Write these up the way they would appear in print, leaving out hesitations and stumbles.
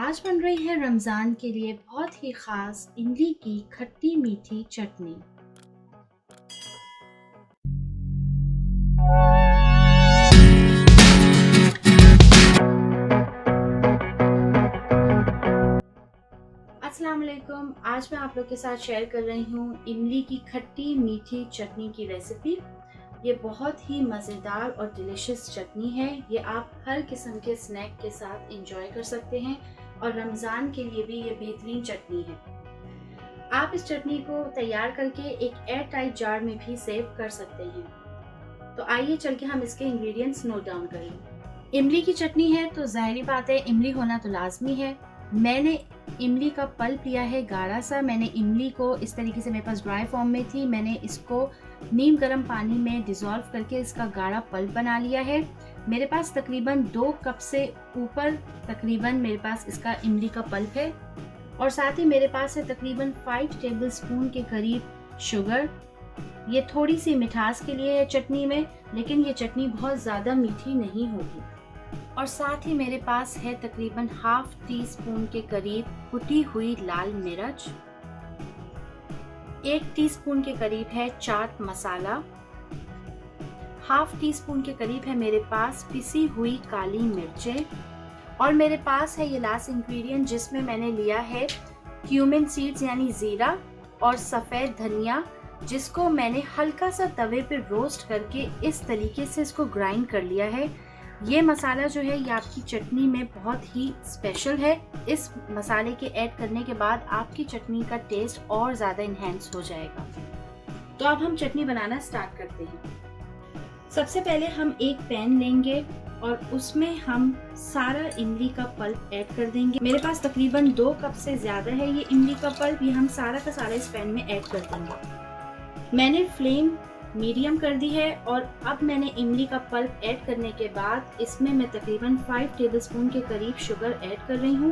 आज बन रही है रमज़ान के लिए बहुत ही ख़ास इमली की खट्टी मीठी चटनी। अस्सलाम वालेकुम। आज मैं आप लोग के साथ शेयर कर रही हूँ इमली की खट्टी मीठी चटनी की रेसिपी। ये बहुत ही मज़ेदार और डिलीशियस चटनी है। ये आप हर किस्म के स्नैक के साथ इंजॉय कर सकते हैं और रमज़ान के लिए भी ये बेहतरीन चटनी है। आप इस चटनी को तैयार करके एक एयर टाइट जार में भी सेव कर सकते हैं। तो आइए चल के हम इसके इंग्रेडिएंट्स नोट डाउन कर लें। इमली की चटनी है तो ज़ाहिरी बात है इमली होना तो लाजमी है। मैंने इमली का पल्प लिया है गाढ़ा सा। मैंने इमली को इस तरीके से, मेरे पास ड्राई फॉर्म में थी, मैंने इसको नीम गर्म पानी में डिज़ोल्व करके इसका गाढ़ा पल्प बना लिया है। मेरे पास तकरीबन 2 कप से ऊपर तकरीबन मेरे पास इसका इमली का पल्प है और साथ ही मेरे पास है तकरीबन 5 टेबल स्पून के करीब शुगर। ये थोड़ी सी मिठास के लिए है चटनी में, लेकिन ये चटनी बहुत ज़्यादा मीठी नहीं होगी। और साथ ही मेरे पास है तकरीबन हाफ टी स्पून के करीब कुटी हुई लाल मिर्च, 1 टीस्पून के करीब है chaat masala, half tea spoon के करीब है मेरे पास पिसी हुई काली मिर्चें और मेरे पास है ये लास्ट इंग्रेडिएंट जिसमें मैंने लिया है क्यूमिन सीड्स यानी ज़ीरा और सफ़ेद धनिया, जिसको मैंने हल्का सा तवे पे रोस्ट करके इस तरीके से इसको ग्राइंड कर लिया है। ये मसाला जो है ये आपकी चटनी में बहुत ही स्पेशल है। इस मसाले के ऐड करने के बाद आपकी चटनी का टेस्ट और ज़्यादा इन्हेंस हो जाएगा। तो अब हम चटनी बनाना स्टार्ट करते हैं। सबसे पहले हम एक पैन लेंगे और उसमें हम सारा इमली का पल्प ऐड कर देंगे। मेरे पास तकरीबन 2 कप से ज़्यादा है ये इमली का पल्प। ये हम सारा का सारा इस पैन में ऐड कर देंगे। मैंने फ्लेम मीडियम कर दी है और अब मैंने इमली का पल्प ऐड करने के बाद इसमें मैं तकरीबन 5 टेबलस्पून के करीब शुगर ऐड कर रही हूँ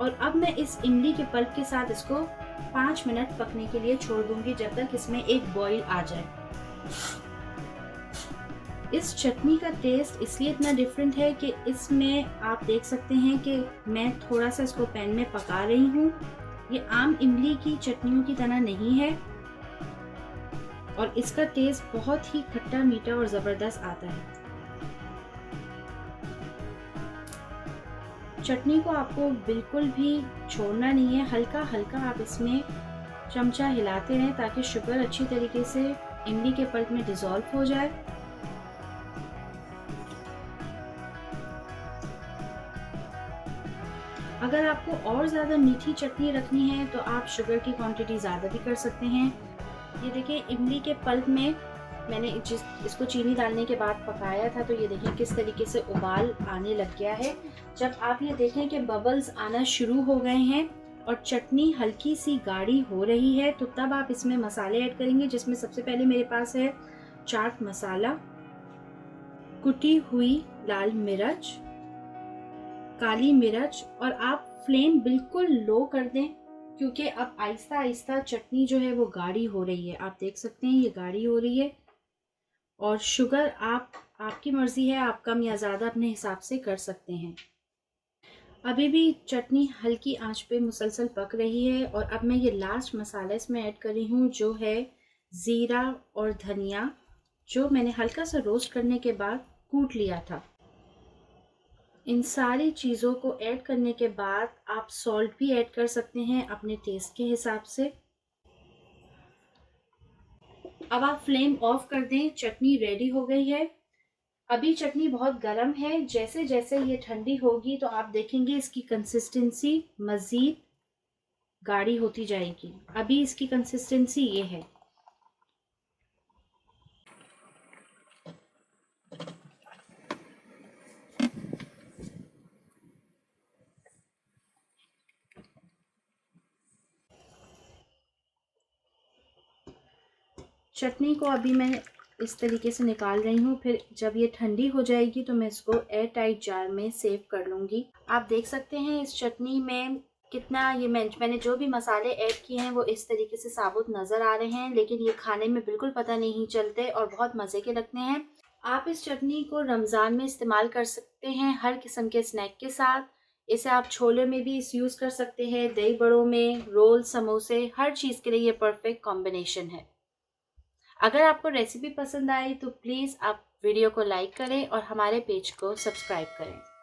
और अब मैं इस इमली के पल्प के साथ इसको 5 मिनट पकने के लिए छोड़ दूंगी जब तक इसमें एक बॉईल आ जाए। इस चटनी का टेस्ट इसलिए इतना डिफरेंट है कि इसमें आप देख सकते हैं कि मैं थोड़ा सा इसको पैन में पका रही हूँ। ये आम इमली की चटनियों की तरह नहीं है और इसका टेस्ट बहुत ही खट्टा मीठा और ज़बरदस्त आता है। चटनी को आपको बिल्कुल भी छोड़ना नहीं है, हल्का हल्का आप इसमें चमचा हिलाते रहें ताकि शुगर अच्छी तरीके से इमली के पल्प में डिज़ोल्व हो जाए। अगर आपको और ज़्यादा मीठी चटनी रखनी है तो आप शुगर की क्वांटिटी ज़्यादा भी कर सकते हैं। ये देखिए इमली के पल्प में मैंने इसको चीनी डालने के बाद पकाया था, तो ये देखिए किस तरीके से उबाल आने लग गया है। जब आप ये देखें कि बबल्स आना शुरू हो गए हैं और चटनी हल्की सी गाढ़ी हो रही है, तो तब आप इसमें मसाले ऐड करेंगे, जिसमें सबसे पहले मेरे पास है चाट मसाला, कुटी हुई लाल मिर्च, काली मिर्च और आप फ्लेम बिल्कुल लो कर दें क्योंकि अब आहिस्ता आहिस्ता चटनी जो है वो गाढ़ी हो रही है। आप देख सकते हैं ये गाढ़ी हो रही है और शुगर आपकी मर्ज़ी है, आप कम या ज़्यादा अपने हिसाब से कर सकते हैं। अभी भी चटनी हल्की आंच पे मुसलसल पक रही है और अब मैं ये लास्ट मसाला इसमें ऐड कर रही हूँ जो है ज़ीरा और धनिया, जो मैंने हल्का सा रोस्ट करने के बाद कूट लिया था। इन सारी चीज़ों को ऐड करने के बाद आप सॉल्ट भी ऐड कर सकते हैं अपने टेस्ट के हिसाब से। अब आप फ्लेम ऑफ कर दें, चटनी रेडी हो गई है। अभी चटनी बहुत गर्म है, जैसे जैसे ये ठंडी होगी तो आप देखेंगे इसकी कंसिस्टेंसी मज़ीद गाढ़ी होती जाएगी। अभी इसकी कंसिस्टेंसी ये है। चटनी को अभी मैं इस तरीके से निकाल रही हूँ, फिर जब ये ठंडी हो जाएगी तो मैं इसको एयर टाइट जार में सेव कर लूँगी। आप देख सकते हैं इस चटनी में कितना ये मैंने जो भी मसाले ऐड किए हैं वो इस तरीके से साबुत नज़र आ रहे हैं, लेकिन ये खाने में बिल्कुल पता नहीं चलते और बहुत मज़े के लगते हैं। आप इस चटनी को रमज़ान में इस्तेमाल कर सकते हैं हर किस्म के स्नैक के साथ। इसे आप छोले में भी यूज़ कर सकते हैं, दही बड़ों में, रोल, समोसे, हर चीज़ के लिए ये परफेक्ट कॉम्बिनेशन है। अगर आपको रेसिपी पसंद आई तो प्लीज़ आप वीडियो को लाइक करें और हमारे पेज को सब्सक्राइब करें।